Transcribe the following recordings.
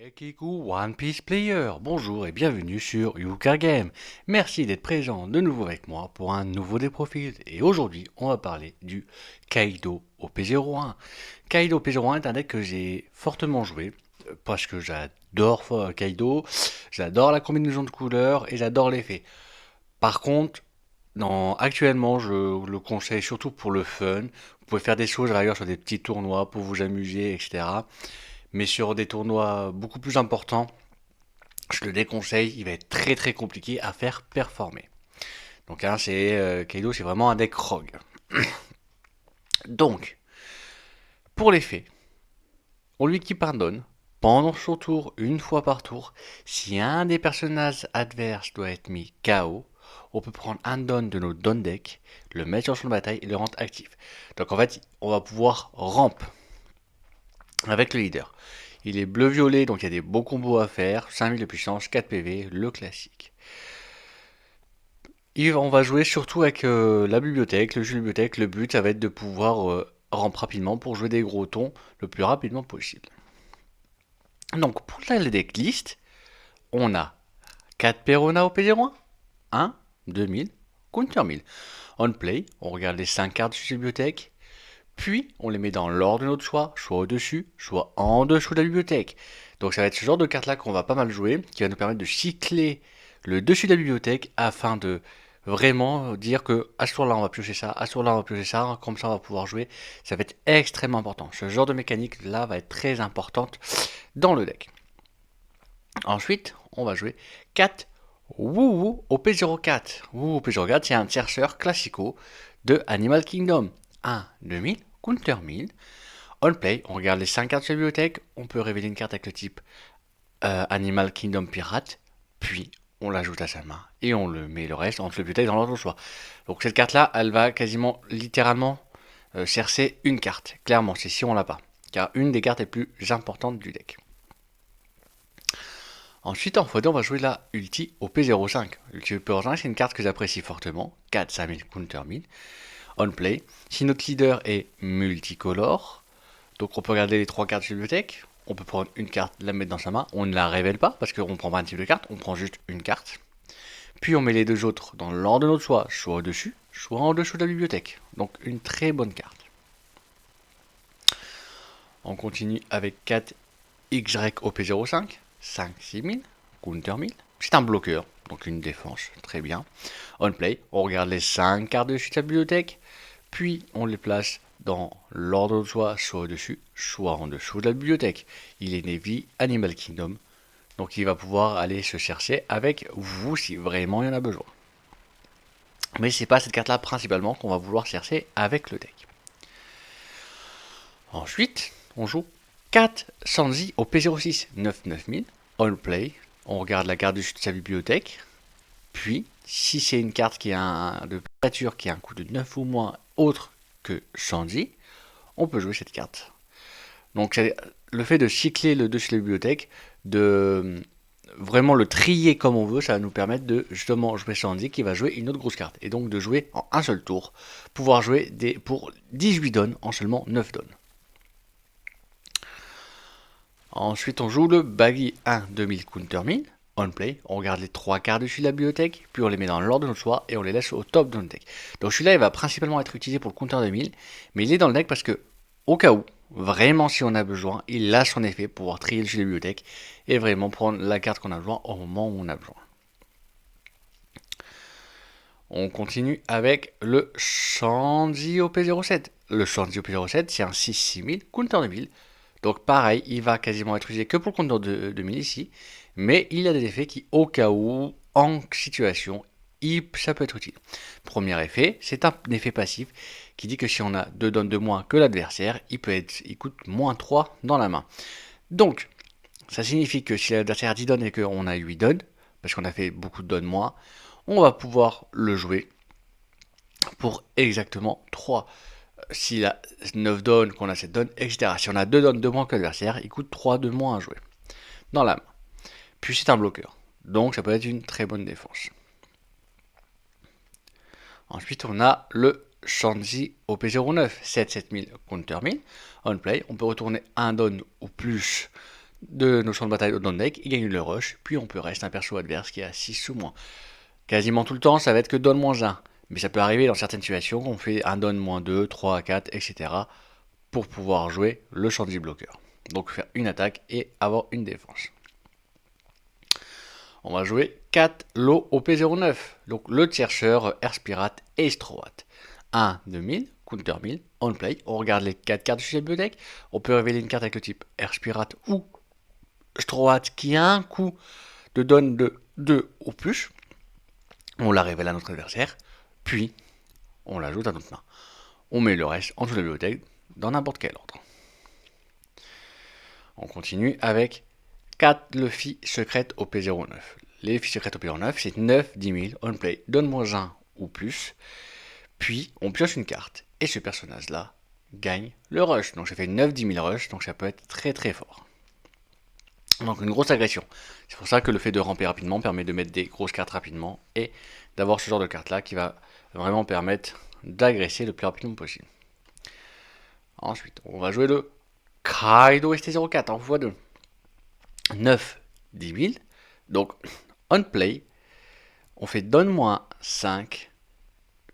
Ekiku One Piece Player, bonjour et bienvenue sur Yuka Game. Merci d'être présent de nouveau avec moi pour un nouveau des profils. Et aujourd'hui, on va parler du Kaido OP01. Kaido OP01 est un deck que j'ai fortement joué parce que j'adore Kaido, j'adore la combinaison de couleurs et j'adore l'effet. Par contre, actuellement, je le conseille surtout pour le fun. Vous pouvez faire des choses ailleurs sur des petits tournois pour vous amuser, etc. Mais sur des tournois beaucoup plus importants, je le déconseille, il va être très très compliqué à faire performer. Donc hein, Kaido, c'est vraiment un deck rogue. Donc, pour les faits, on lui équipe un don pendant son tour, une fois par tour. Si un des personnages adverses doit être mis KO, on peut prendre un don de notre don deck, le mettre sur son bataille et le rendre actif. Donc en fait, on va pouvoir ramp avec le leader. Il est bleu-violet, donc il y a des beaux combos à faire. 5000 de puissance, 4 PV, le classique. On va jouer surtout avec la bibliothèque, le jeu de bibliothèque. Le but, ça va être de pouvoir ramper rapidement pour jouer des gros tons le plus rapidement possible. Donc, pour la decklist, on a 4 Perona au PD-1, 1, 2000, Counter 1000. On play, on regarde les 5 cartes de la bibliothèque, puis on les met dans l'ordre de notre choix, soit au-dessus, soit en dessous de la bibliothèque. Donc ça va être ce genre de carte là qu'on va pas mal jouer, qui va nous permettre de cycler le dessus de la bibliothèque afin de vraiment dire que à ce tour-là on va piocher ça, à ce tour-là on va piocher ça, comme ça on va pouvoir jouer. Ça va être extrêmement important. Ce genre de mécanique là va être très importante dans le deck. Ensuite, on va jouer 4 Woo au P04. Woo au P04, c'est un chercheur classico de Animal Kingdom. 1, 2000, Counter 1000. On play, on regarde les 5 cartes de la bibliothèque, on peut révéler une carte avec le type Animal Kingdom Pirate, puis on l'ajoute à sa main et on le met le reste entre la bibliothèque dans l'ordre de choix. Donc cette carte-là, elle va quasiment littéralement chercher une carte. Clairement, c'est si on l'a pas. Car une des cartes les plus importantes du deck. Ensuite, en x2, on va jouer la Ulti au P05. Ulti au P05, c'est une carte que j'apprécie fortement. 4, 5000, Counter 1000. On play. Si notre leader est multicolore, donc on peut regarder les 3 cartes de la bibliothèque, on peut prendre une carte, la mettre dans sa main, on ne la révèle pas parce qu'on ne prend pas un type de carte, on prend juste une carte. Puis on met les deux autres dans l'ordre de notre choix, soit au-dessus, soit en dessous de la bibliothèque. Donc une très bonne carte. On continue avec 4 Y au P05, 5, 6000, Counter 1000. C'est un bloqueur, donc une défense, très bien. On play, on regarde les 5 cartes de la bibliothèque, puis on les place dans l'ordre de choix, soit au-dessus, soit en dessous de la bibliothèque. Il est Navy Animal Kingdom, donc il va pouvoir aller se chercher avec vous si vraiment il y en a besoin. Mais c'est pas cette carte-là principalement qu'on va vouloir chercher avec le deck. Ensuite, on joue 4 Sanji au P06, 9 9000. On play, on regarde la carte de sa bibliothèque. Puis, si c'est une carte qui a de créature qui a un coût de 9 ou moins autre que Sanji, on peut jouer cette carte. Donc le fait de cycler le dessus de la bibliothèque, de vraiment le trier comme on veut, ça va nous permettre de justement jouer Sanji qui va jouer une autre grosse carte. Et donc de jouer en un seul tour, pouvoir jouer pour 18 dons en seulement 9 dons. Ensuite on joue le Baggy 1 2000 Counter 1000. On play, on regarde les 3 cartes dessus de la bibliothèque, puis on les met dans l'ordre de notre choix et on les laisse au top de notre deck. Donc celui-là il va principalement être utilisé pour le Counter 2000, mais il est dans le deck parce que, au cas où, vraiment si on a besoin, il a son effet pour pouvoir trier dessus la bibliothèque et vraiment prendre la carte qu'on a besoin au moment où on a besoin. On continue avec le Sanji OP07. Le Sanji OP07 c'est un 6-6000 Counter 2000. Donc pareil, il va quasiment être utilisé que pour le compteur de 2000 ici, mais il a des effets qui, au cas où, en situation, ça peut être utile. Premier effet, c'est un effet passif qui dit que si on a 2 dons de moins que l'adversaire, il coûte moins 3 dans la main. Donc, ça signifie que si l'adversaire a 10 dons et qu'on a 8 dons, parce qu'on a fait beaucoup de dons moins, on va pouvoir le jouer pour exactement 3. S'il a 9 dons, qu'on a 7 dons, etc. Si on a 2 dons de moins que l'adversaire, il coûte 3 de moins à jouer dans la main. Puis c'est un bloqueur, donc ça peut être une très bonne défense. Ensuite, on a le Shanzi OP09, 7 7000 Counter 1000. On play, on peut retourner un don ou plus de nos champs de bataille dans le deck, il gagne le rush, puis on peut rester un perso adverse qui a 6 ou moins. Quasiment tout le temps, ça va être que don -1. Mais ça peut arriver dans certaines situations qu'on fait un don -2, 3, 4, etc. pour pouvoir jouer le Shandy bloqueur. Donc faire une attaque et avoir une défense. On va jouer 4 lots OP09. Donc le chercheur, Air Pirate et Strowat. 1 de 1000, counter 1000, on play. On regarde les 4 cartes de chez le deck. On peut révéler une carte avec le type Air Pirate ou Strowat qui a un coût de donne de 2 ou plus. On la révèle à notre adversaire. Puis on l'ajoute à notre main. On met le reste en dessous de la bibliothèque dans n'importe quel ordre. On continue avec 4 Luffy secrètes OP09. Les Luffy secrètes OP09, c'est 9, 10 000, on play, donne-moi 1 ou plus. Puis, on pioche une carte. Et ce personnage-là gagne le rush. Donc, ça fait 9, 10 000 rush, donc ça peut être très très fort. Donc, une grosse agression. C'est pour ça que le fait de ramper rapidement permet de mettre des grosses cartes rapidement et d'avoir ce genre de carte-là qui va vraiment permettre d'agresser le plus rapidement possible. Ensuite, on va jouer le Kaido ST04 en x2. 9, 10 000. Donc, on play, on fait donne-moi 5.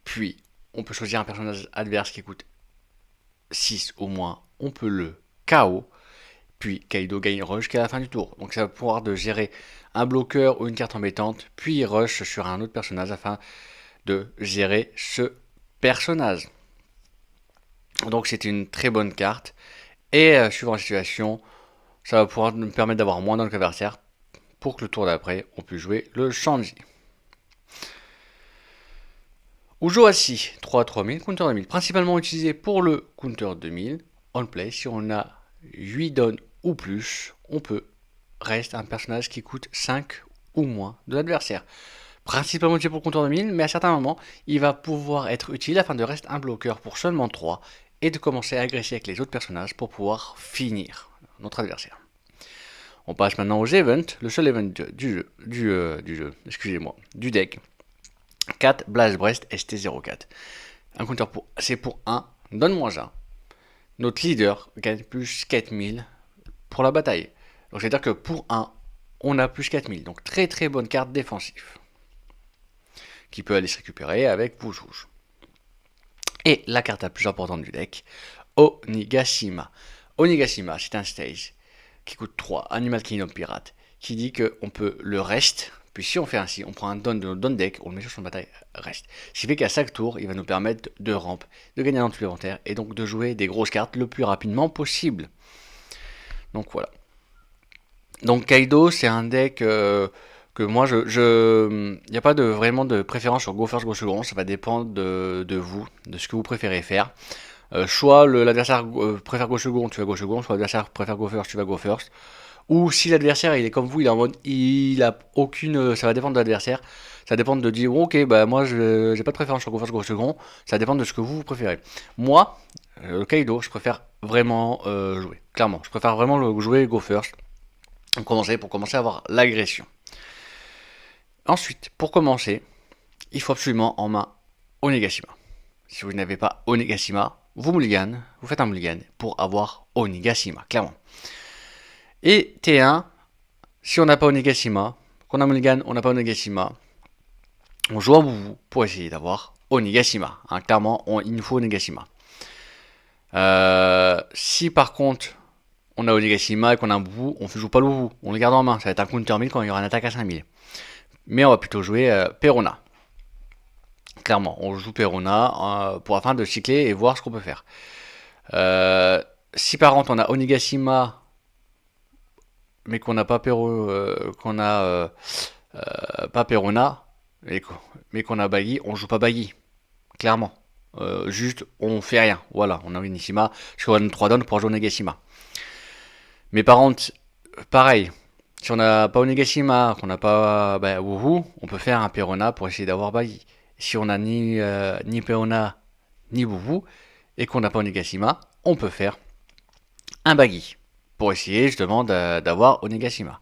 Puis, on peut choisir un personnage adverse qui coûte 6 au moins. On peut le KO. Puis, Kaido gagne rush jusqu'à la fin du tour. Donc, ça va pouvoir de gérer un bloqueur ou une carte embêtante. Puis, rush sur un autre personnage afin de gérer ce personnage. Donc, c'est une très bonne carte. Et suivant la situation, ça va pouvoir nous permettre d'avoir moins dans le adversaire pour que le tour d'après, on puisse jouer le Shandy. Ujoashi, 3 3000, counter 2000. Principalement utilisé pour le counter 2000. On play, si on a 8 dons ou plus, on peut reste un personnage qui coûte 5 ou moins de l'adversaire. Principalement utilisé pour le counter 2000, mais à certains moments, il va pouvoir être utile afin de rester un bloqueur pour seulement 3 et de commencer à agresser avec les autres personnages pour pouvoir finir notre adversaire. On passe maintenant aux events, le seul event du jeu, excusez-moi, du deck. 4 Blast Breast ST04. Un counter c'est pour 1, donne-moi 1. Notre leader gagne plus 4000 pour la bataille. Donc c'est-à-dire que pour 1, on a plus 4000. Donc très très bonne carte défensive. Qui peut aller se récupérer avec Bouche Rouge. Et la carte la plus importante du deck, Onigashima. Onigashima, c'est un stage qui coûte 3, Animal Kingdom Pirate, qui dit qu'on peut le reste, puis si on fait ainsi, on prend un don de notre don deck, on le met sur son bataille reste. Ce qui fait qu'à chaque tour, il va nous permettre de ramp, de gagner un don supplémentaire, et donc de jouer des grosses cartes le plus rapidement possible. Donc voilà. Donc Kaido, c'est un deck que moi, il n'y a pas vraiment de préférence sur Go First, Go Second, ça va dépendre de vous, de ce que vous préférez faire. Soit l'adversaire préfère Go Second, tu vas Go Second, soit l'adversaire préfère Go First, tu vas Go First. Ou si l'adversaire il est comme vous, il est en mode, il a aucune, ça va dépendre de l'adversaire. Ça dépend de dire, ok, bah moi j'ai pas de préférence sur Go First, Go Second. Ça dépend de ce que vous préférez. Moi, le Kaido, je préfère vraiment jouer. Clairement, je préfère vraiment le jouer Go First. Pour commencer à avoir l'agression. Ensuite, pour commencer, il faut absolument en main Onigashima. Si vous n'avez pas Onigashima, vous faites un mulligan pour avoir Onigashima, clairement. Et T1, si on n'a pas Onigashima, qu'on a mulligan, on n'a pas Onigashima, on joue en boubou pour essayer d'avoir Onigashima. Hein, clairement, il nous faut Onigashima. Si par contre, on a Onigashima et qu'on a un boubou, on ne joue pas le boubou, on le garde en main. Ça va être un counter 1000 quand il y aura une attaque à 5000. Mais on va plutôt jouer Perona. Clairement, on joue Perona afin de cycler et voir ce qu'on peut faire. Si par contre on a Onigashima, mais qu'on n'a pas pas Perona, mais qu'on a Baggy, on joue pas Baggy. Clairement. Juste, on fait rien. Voilà, on a Onigashima, parce qu'on a 3 dons pour jouer Onigashima. Mais par contre, pareil, si on n'a pas Onigashima, qu'on n'a pas Woohoo, on peut faire un Perona pour essayer d'avoir Baggy. Si on n'a ni Perona ni Woohoo et qu'on n'a pas Onigashima, on peut faire un Baggy pour essayer justement d'avoir Onigashima.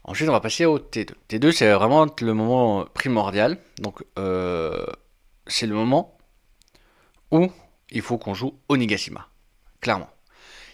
Ensuite, on va passer au T2. T2, c'est vraiment le moment primordial. Donc, c'est le moment où il faut qu'on joue Onigashima. Clairement.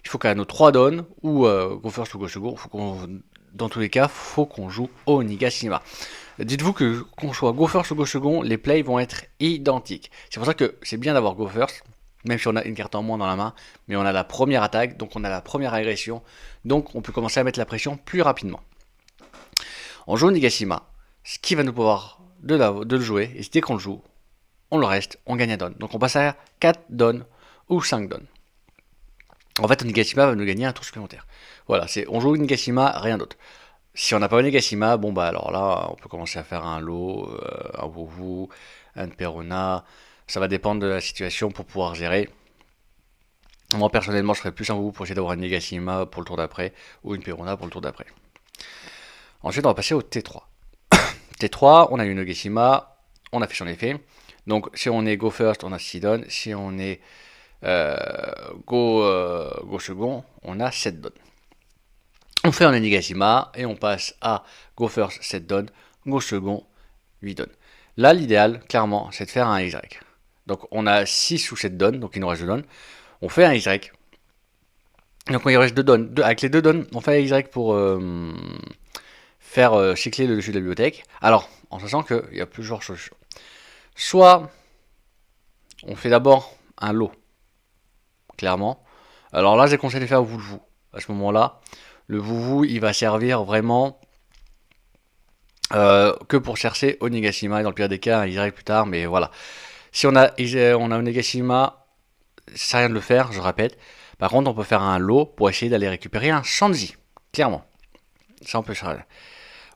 il faut qu'à nos 3 dons, ou go first ou go second, dans tous les cas, faut qu'on joue Onigashima. Dites-vous que qu'on soit go first ou go second, les plays vont être identiques. C'est pour ça que c'est bien d'avoir go first, même si on a une carte en moins dans la main, mais on a la première attaque, donc on a la première agression, donc on peut commencer à mettre la pression plus rapidement. On joue Onigashima, ce qui va nous pouvoir de le jouer, et dès qu'on le joue, on le reste, on gagne un don. Donc on passe à 4 dons ou 5 dons. En fait, Onigashima va nous gagner un tour supplémentaire. Voilà, on joue Onigashima, rien d'autre. Si on n'a pas Onigashima, bon bah alors là, on peut commencer à faire un lot, un Wuwu, un Perona. Ça va dépendre de la situation pour pouvoir gérer. Moi personnellement, je ferais plus un Wuwu pour essayer d'avoir un Onigashima pour le tour d'après, ou une Perona pour le tour d'après. Ensuite, on va passer au T3. T3, on a une Onigashima, on a fait son effet. Donc si on est go first, on a 6 dons. Si on est go second, on a 7 dons. On fait un Onigashima et on passe à go first 7 dons, go second 8 dons. Là, l'idéal, clairement, c'est de faire un Y. Donc on a 6 ou 7 dons, donc il nous reste 2 dons. On fait un Y. Donc il reste 2 dons. Avec les 2 dons, on fait un Y pour faire cycler le dessus de la bibliothèque. Alors, en sachant qu'il y a plusieurs solutions. Soit on fait d'abord un lot, clairement. Alors là, j'ai conseillé de faire Wuwu. À ce moment-là, le Wuwu, il va servir vraiment que pour chercher Onigashima, et dans le pire des cas, un Y plus tard, mais voilà. Si on a Onigashima, ça sert à rien de le faire, je répète. Par contre, on peut faire un lot pour essayer d'aller récupérer un Shanji, clairement. Ça, on peut faire.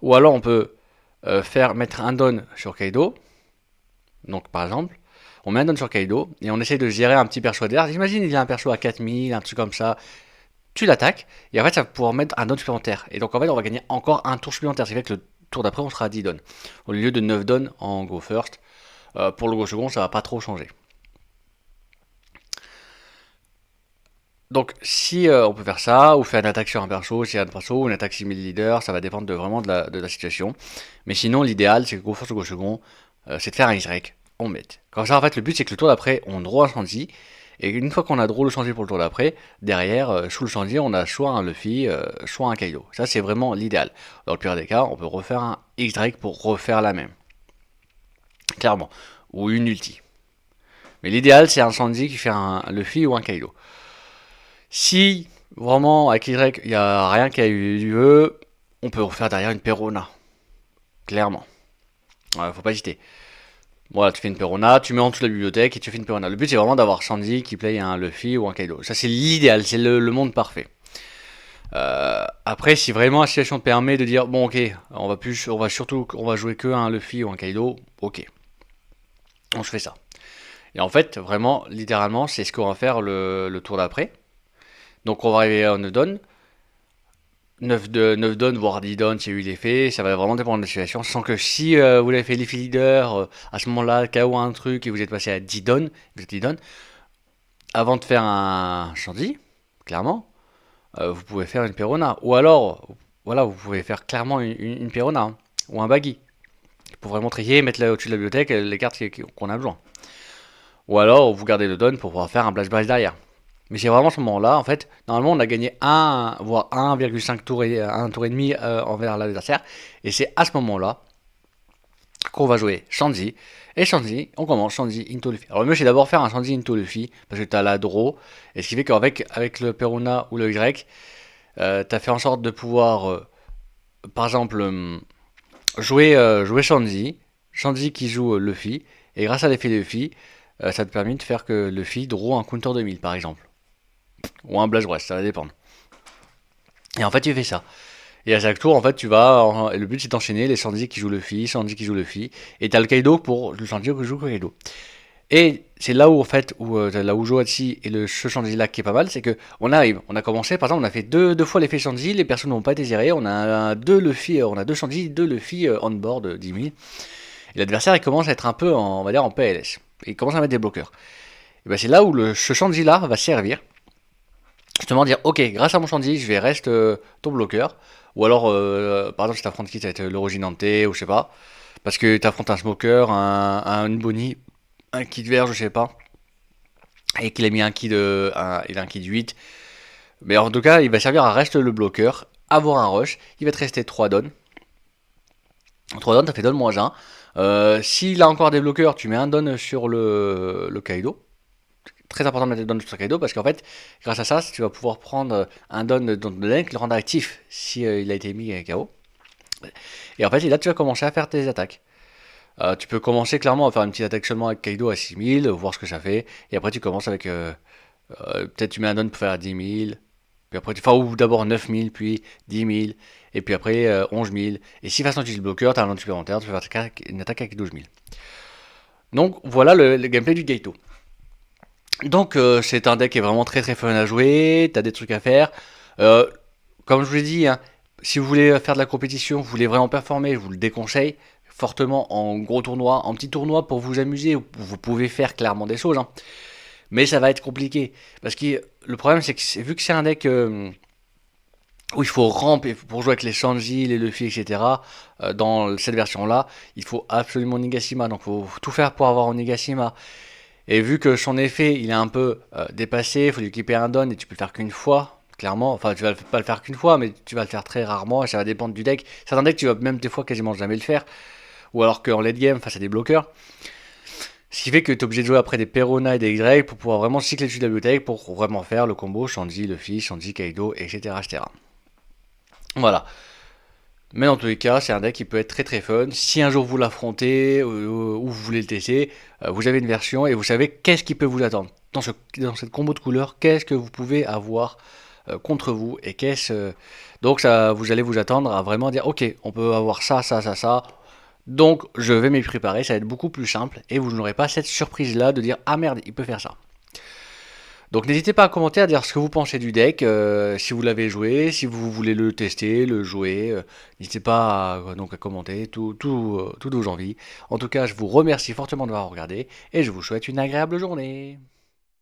Ou alors, on peut mettre un don sur Kaido. Donc, par exemple, on met un don sur Kaido et on essaie de gérer un petit perso derrière. J'imagine il y a un perso à 4000, un truc comme ça. Tu l'attaques et en fait, ça va pouvoir mettre un don supplémentaire. Et donc, en fait, on va gagner encore un tour supplémentaire. C'est fait que le tour d'après, on sera à 10 dons. Au lieu de 9 dons en go first. Pour le go second, ça va pas trop changer. Donc, si on peut faire ça, ou faire une attaque sur un perso, si y a un perso, ou une attaque simili leader, ça va dépendre vraiment de la situation. Mais sinon, l'idéal, c'est que go first ou go second, c'est de faire un Y. On met. Comme ça, en fait, le but, c'est que le tour d'après, on draw un Shanji. Et une fois qu'on a draw le Shanji pour le tour d'après, derrière, sous le Shanji, on a soit un Luffy, soit un Kaido. Ça, c'est vraiment l'idéal. Dans le pire des cas, on peut refaire un Y pour refaire la même. Clairement. Ou une ulti. Mais l'idéal, c'est un Shanji qui fait un Luffy ou un Kaido. Si, vraiment, avec Y, il n'y a rien qui a eu lieu, on peut refaire derrière une Perona. Clairement. Faut pas hésiter. Voilà, tu fais une Perona, tu mets en dessous de la bibliothèque et tu fais une Perona. Le but, c'est vraiment d'avoir Shanji qui play un Luffy ou un Kaido. Ça, c'est l'idéal, c'est le monde parfait. Après, si vraiment la situation te permet de dire, bon, ok, on va jouer que un Luffy ou un Kaido, ok. On se fait ça. Et en fait, vraiment, littéralement, c'est ce qu'on va faire le tour d'après. Donc, on va arriver à 9 dons. 9 dons, voire 10 dons, s'il y a eu l'effet, ça va vraiment dépendre de la situation. Sans que si vous l'avez fait l'effet leader, à ce moment-là, KO un truc et vous êtes passé à 10 dons, vous êtes 10 dons, avant de faire un Shanji, clairement, vous pouvez faire une Perona. Ou alors, voilà, vous pouvez faire clairement une Perona, hein, ou un Baggy. Pour vraiment trier, mettre là au-dessus de la bibliothèque les cartes qu'on a besoin. Ou alors, vous gardez le don pour pouvoir faire un Blast Brace derrière. Mais c'est vraiment ce moment-là, en fait, normalement on a gagné 1, voire 1,5 tour et 1 tour et demi envers l'adversaire. Et c'est à ce moment-là qu'on va jouer Shanji. Et Shanji, on commence Shanji into Luffy. Alors le mieux c'est d'abord faire un Shanji into Luffy, parce que tu as la draw. Et ce qui fait qu'avec le Perona ou le Y, tu as fait en sorte de pouvoir, par exemple, jouer Shanji. Shanji qui joue Luffy. Et grâce à l'effet Luffy, ça te permet de faire que Luffy draw un counter 2000 par exemple. Ou un Blast Breast, ça va dépendre. Et en fait, tu fais ça. Et à chaque tour, en fait, le but, c'est d'enchaîner les Shanji qui jouent Luffy, Shanji qui joue Luffy. Et t'as le Kaido pour le Shanji qui joue Kaido. Et c'est là où, en fait, là où Johachi et ce Shanji là qui est pas mal, c'est que on arrive. On a commencé, par exemple, on a fait deux fois l'effet Shanji, les personnes n'ont pas été gérées. On a deux Luffy, on a deux Shanji, deux Luffy on board 10 000. Et l'adversaire, il commence à être un peu, on va dire, en PLS. Et il commence à mettre des bloqueurs. Et ben c'est là où ce Shanji là va servir. Justement dire, ok, grâce à mon Shanji, je vais rester ton bloqueur. Ou alors, par exemple, si t'affrontes qui, ça va être l'Oroginante, ou je sais pas. Parce que t'affrontes un Smoker, un Bonnie, un Kid vert, je sais pas. Et qu'il a mis il a un Kid 8. Mais en tout cas, il va servir à reste le bloqueur, avoir un rush. Il va te rester 3 dons. 3 dons, ça fait don moins 1. S'il a encore des bloqueurs, tu mets un don sur le Kaido. Très important de mettre des dons sur Kaido parce qu'en fait, grâce à ça, tu vas pouvoir prendre un don de deck, le rendre actif si il a été mis KO. Et en fait, là, tu vas commencer à faire tes attaques. Tu peux commencer clairement à faire une petite attaque seulement avec Kaido à 6000, voir ce que ça fait. Et après, tu commences avec. Peut-être tu mets un don pour faire 10 000. Puis après, ou d'abord 9000, puis 10 000. Et puis après 11 000. Et si façon tu utilises le bloqueur, tu as un don supplémentaire, tu peux faire une attaque avec 12 000. Donc voilà le gameplay du Gaito. Donc c'est un deck qui est vraiment très très fun à jouer, t'as des trucs à faire. Euh, Comme je vous l'ai dit, hein, si vous voulez faire de la compétition, vous voulez vraiment performer, je vous le déconseille fortement en gros tournoi, en petit tournoi pour vous amuser, vous pouvez faire clairement des choses, hein. Mais ça va être compliqué. Parce que le problème c'est que vu que c'est un deck où il faut ramper pour jouer avec les Shanji, les Luffy, etc. Dans cette version-là, il faut absolument Onigashima. Donc il faut tout faire pour avoir Onigashima. Et vu que son effet, il est un peu dépassé, il faut lui équiper un don et tu peux le faire qu'une fois, clairement. Enfin, tu vas pas le faire qu'une fois, mais tu vas le faire très rarement et ça va dépendre du deck. Certains decks, tu vas même des fois quasiment jamais le faire. Ou alors qu'en late game, face à des bloqueurs. Ce qui fait que tu es obligé de jouer après des Perona et des Y pour pouvoir vraiment cycler dessus de la bibliothèque pour vraiment faire le combo Shanji, Luffy, Shanji, Kaido, etc. etc. Voilà. Mais dans tous les cas, c'est un deck qui peut être très très fun. Si un jour vous l'affrontez ou vous voulez le tester, vous avez une version et vous savez qu'est-ce qui peut vous attendre. Dans cette combo de couleurs, qu'est-ce que vous pouvez avoir contre vous et donc ça, vous allez vous attendre à vraiment dire ok, on peut avoir ça, ça, ça, ça. Donc je vais m'y préparer, ça va être beaucoup plus simple et vous n'aurez pas cette surprise là de dire ah merde, il peut faire ça. Donc n'hésitez pas à commenter, à dire ce que vous pensez du deck, si vous l'avez joué, si vous voulez le tester, le jouer. N'hésitez pas donc à commenter toutes vos envies. En tout cas, je vous remercie fortement de m'avoir regardé et je vous souhaite une agréable journée.